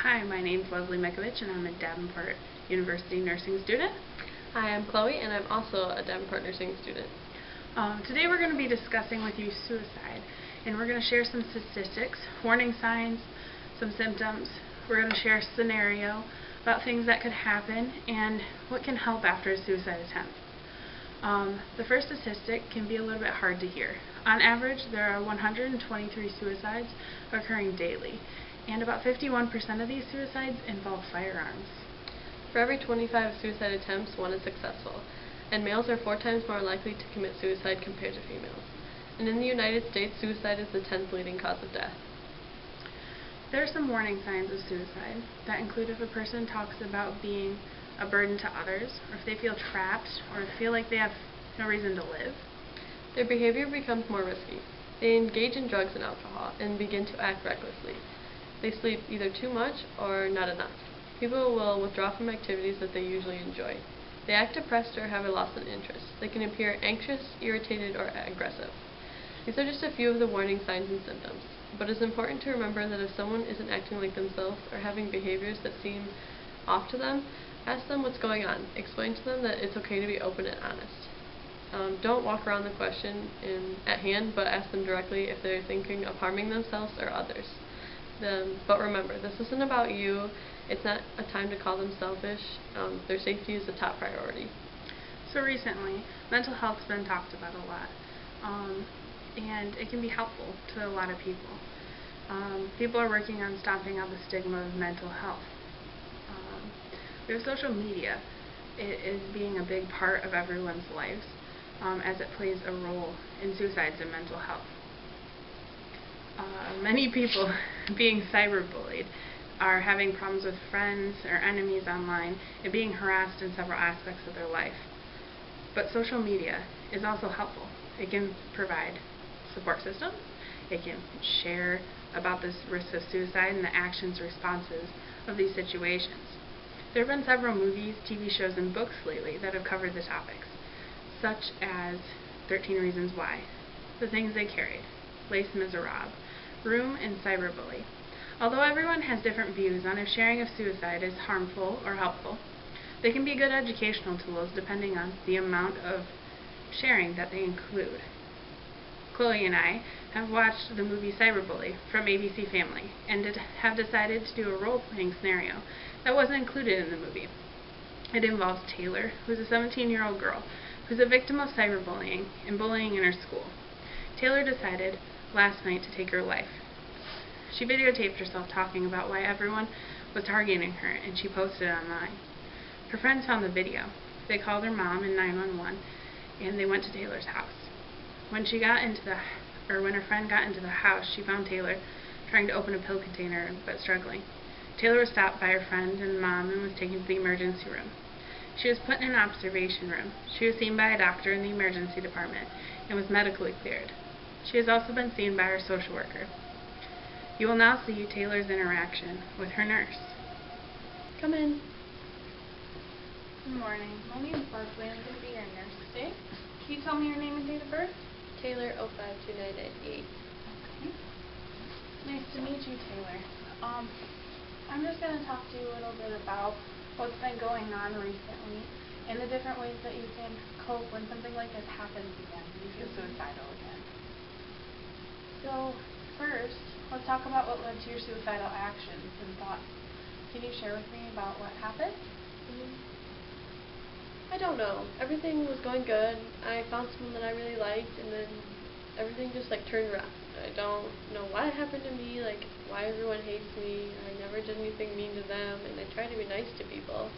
Hi, my name is Leslie Mikovich, and I'm a Davenport University nursing student. Hi, I'm Chloe, and I'm also a Davenport nursing student. Today we're going to be discussing with you suicide, and we're going to share some statistics, warning signs, some symptoms. We're going to share a scenario about things that could happen and what can help after a suicide attempt. The first statistic can be a little bit hard to hear. On average, there are 123 suicides occurring daily, and about 51% of these suicides involve firearms. For every 25 suicide attempts, one is successful, and males are 4 times more likely to commit suicide compared to females. And in the United States, suicide is the 10th leading cause of death. There are some warning signs of suicide that include if a person talks about being a burden to others, or if they feel trapped, or feel like they have no reason to live. Their behavior becomes more risky. They engage in drugs and alcohol and begin to act recklessly. They sleep either too much or not enough. People will withdraw from activities that they usually enjoy. They act depressed or have a loss in interest. They can appear anxious, irritated, or aggressive. These are just a few of the warning signs and symptoms, but it's important to remember that if someone isn't acting like themselves or having behaviors that seem off to them, ask them what's going on. Explain to them that it's okay to be open and honest. Don't walk around the question at hand, but ask them directly if they're thinking of harming themselves or others. But remember, this isn't about you. It's not a time to call them selfish. Their safety is the top priority. So recently, mental health's been talked about a lot, and it can be helpful to a lot of people. People are working on stomping out the stigma of mental health. We have social media. It is being a big part of everyone's lives, as it plays a role in suicides and mental health. Many people being cyberbullied are having problems with friends or enemies online and being harassed in several aspects of their life. But social media is also helpful. It can provide support systems. It can share about the risk of suicide and the actions and responses of these situations. There have been several movies, TV shows, and books lately that have covered the topics, such as 13 Reasons Why, The Things They Carried, Les Miserables, Room, and Cyberbully. Although everyone has different views on if sharing of suicide is harmful or helpful, they can be good educational tools depending on the amount of sharing that they include. Chloe and I have watched the movie Cyberbully from ABC Family and have decided to do a role-playing scenario that wasn't included in the movie. It involves Taylor, who's a 17-year-old girl who's a victim of cyberbullying and bullying in her school. Taylor decided last night to take her life. She videotaped herself talking about why everyone was targeting her, and she posted it online. Her friends found the video. They called her mom and 911, and they went to Taylor's house. When her friend got into the house, she found Taylor trying to open a pill container but struggling. Taylor was stopped by her friend and mom and was taken to the emergency room. She was put in an observation room. She was seen by a doctor in the emergency department and was medically cleared. She has also been seen by her social worker. You will now see Taylor's interaction with her nurse. Come in. Good morning. My name is Leslie. I'm going to be your nurse today. Can you tell me your name and date of birth? Taylor 052998. Okay. Nice to meet you, Taylor. I'm just going to talk to you a little bit about what's been going on recently and the different ways that you can cope when something like this happens again, when you feel suicidal again. So, first, let's talk about what led to your suicidal actions and thoughts. Can you share with me about what happened? I don't know. Everything was going good. I found someone that I really liked, and then everything just turned around. I don't know why it happened to me, why everyone hates me. I never did anything mean to them, and I try to be nice to people.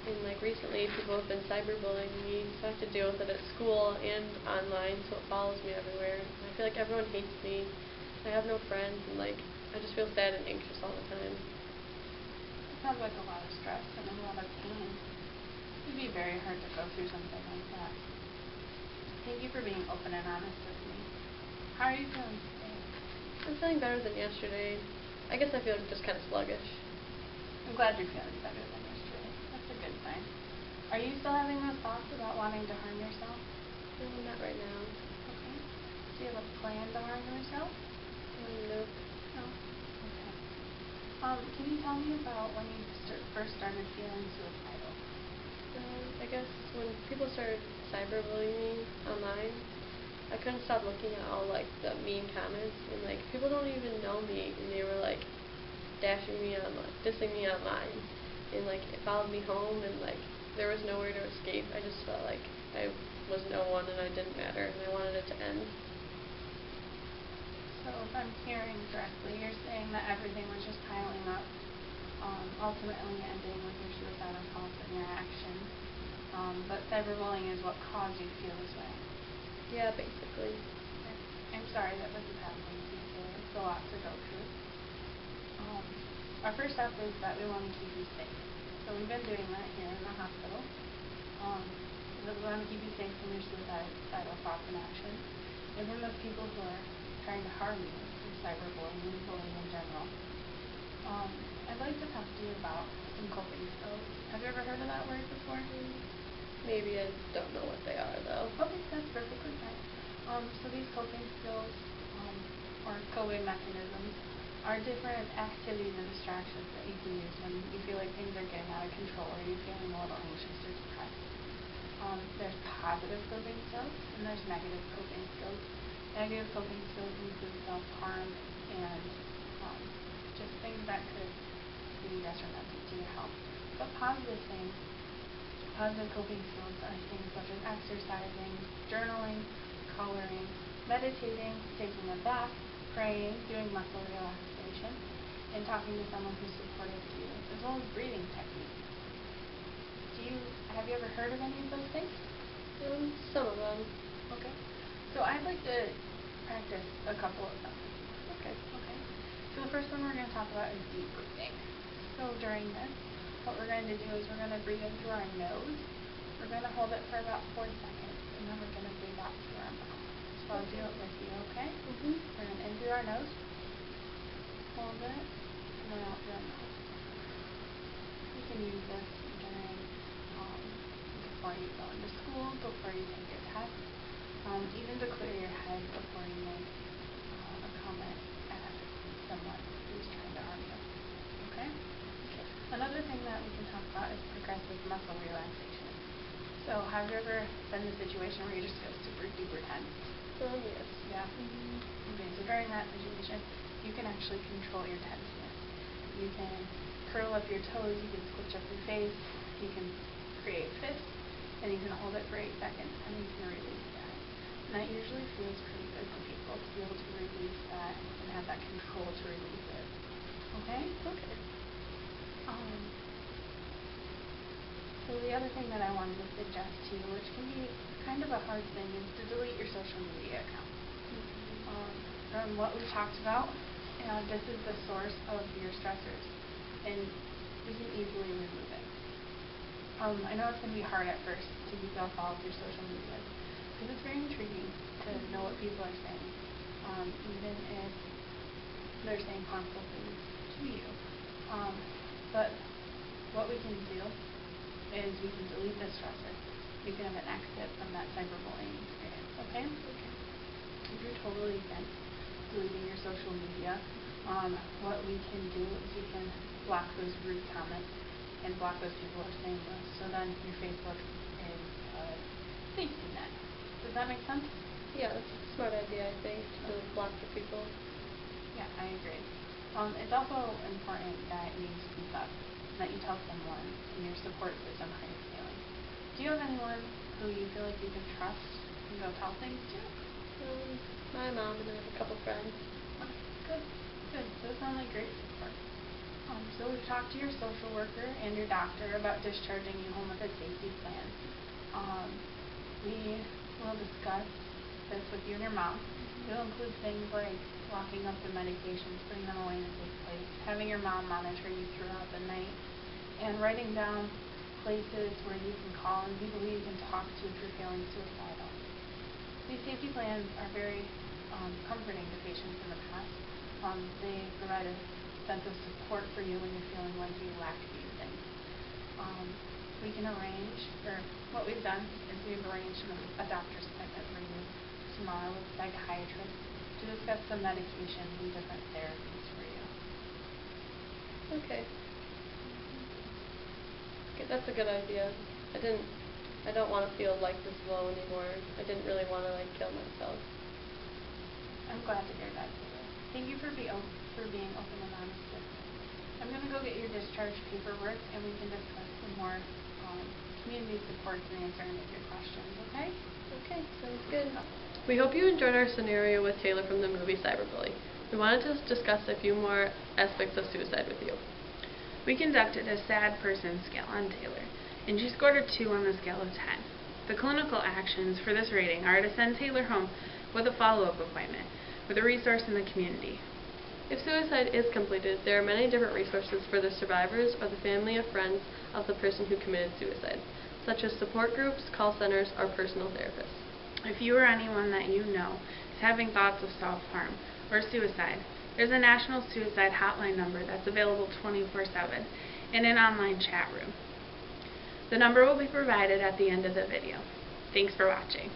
And recently, people have been cyberbullying me, so I have to deal with it at school and online, so it follows me everywhere. And I feel like everyone hates me. I have no friends, and I just feel sad and anxious all the time. It sounds like a lot of stress and a lot of pain. It'd be very hard to go through something like that. Thank you for being open and honest with me. How are you feeling today? I'm feeling better than yesterday. I guess I feel just kind of sluggish. I'm glad you're feeling better than yesterday. That's a good sign. Are you still having those thoughts about wanting to harm yourself? No, not right now. Okay. Do you have a plan to harm yourself? Nope. No? Okay. Can you tell me about when you first started feeling suicidal? I guess when people started cyberbullying me online, I couldn't stop looking at all like the mean comments and like people don't even know me and they were like dashing me on like dissing me online and like it followed me home and like there was nowhere to escape. I just felt like I was no one and I didn't matter and I wanted it to end. So if I'm hearing correctly, you're saying that everything was just piling up, ultimately ending with your suicidal thoughts and your actions. But cyberbullying is what caused you to feel this way. Yeah, basically. I'm sorry that this is happening to you. It's a lot to go through. Our first step is that we want to keep you safe. So we've been doing that here in the hospital. We want to keep you safe from your suicidal thoughts and actions, and from those people who are trying to harm you through cyberbullying and bullying in general. I'd like to talk to you about some coping skills. Have you ever heard of that word before? Maybe I don't know what they are though. Okay, that's perfectly fine. So these coping skills, or coping mechanisms, are different activities and distractions that you can use when you feel like things are getting out of control or you're feeling a little anxious or depressed. There's positive coping skills and there's negative coping skills. Negative coping skills include self-harm and just things that could be detrimental to your health. But positive coping skills are things such as exercising, journaling, coloring, meditating, taking a bath, praying, doing muscle relaxation, and talking to someone who's supportive to you, as well as breathing techniques. Have you ever heard of any of those things? Some of them. Okay. So I'd like to practice a couple of them. Okay. So the first one we're going to talk about is deep breathing. So during this, what we're going to do is we're going to breathe in through our nose. We're going to hold it for about 4 seconds, and then we're going to breathe out through our mouth. So I'll do it with you, okay? Mm-hmm. We're going to in through our nose, hold it, and then out through our mouth. You can use this during before you go into school, before you take your test, even to clear your head before you make a comment at someone who's trying to harm you. Okay? Another thing that we can talk about is progressive muscle relaxation. So have you ever been in a situation where you just feel super duper tense? Yes. Yeah. Okay, so during that situation, you can actually control your tenseness. You can curl up your toes, you can switch up your face, you can create fists, and you can hold it for 8 seconds, and you can release that. And that usually feels pretty good to people, to be able to release that and have that control to release it. Okay? Okay. So the other thing that I wanted to suggest to you, which can be kind of a hard thing, is to delete your social media account. From what we've talked about, this is the source of your stressors, and we can easily remove it. I know it's going to be hard at first to keep off all of your social media, because it's very intriguing to know what people are saying, even if they're saying harmful things to you. But what we can do is we can delete the stressor. You can have an exit from that cyberbullying experience, okay? If you're totally against deleting your social media, what we can do is we can block those rude comments and block those people who are saying those. So then your Facebook is a safety net. Does that make sense? Yeah, that's a smart idea, I think, to block the people. Yeah, I agree. It's also important that you speak up, that you tell someone in your support system how you're feeling. Do you have anyone who you feel like you can trust and go tell things to? My mom and I have a couple friends. Okay, good. Those sound like great support. So we've talked to your social worker and your doctor about discharging you home with a safety plan. We will discuss this with you and your mom. It'll include things like locking up the medications, putting them away in a safe place, having your mom monitor you throughout the night, and writing down places where you can call and people who you can talk to if you're feeling suicidal. These safety plans are very comforting to patients in the past. They provide a sense of support for you when you're feeling like you lack these things. We can arrange, or what we've done is we've arranged a doctor's appointment for you tomorrow with a psychiatrist to discuss some medications and different therapies for you. Okay. Okay, that's a good idea. I don't want to feel like this low anymore. I didn't really want to kill myself. I'm glad to hear that. Thank you for being open and honest with me. I'm going to go get your discharge paperwork, and we can discuss some more community supports and answer any of your questions, okay? Okay, sounds good. We hope you enjoyed our scenario with Taylor from the movie Cyberbully. We wanted to discuss a few more aspects of suicide with you. We conducted a sad person scale on Taylor, and she scored a 2 on the scale of 10. The clinical actions for this rating are to send Taylor home with a follow-up appointment with a resource in the community. If suicide is completed, there are many different resources for the survivors or the family or friends of the person who committed suicide, such as support groups, call centers, or personal therapists. If you or anyone that you know is having thoughts of self-harm or suicide, there's a national suicide hotline number that's available 24/7 in an online chat room. The number will be provided at the end of the video. Thanks for watching.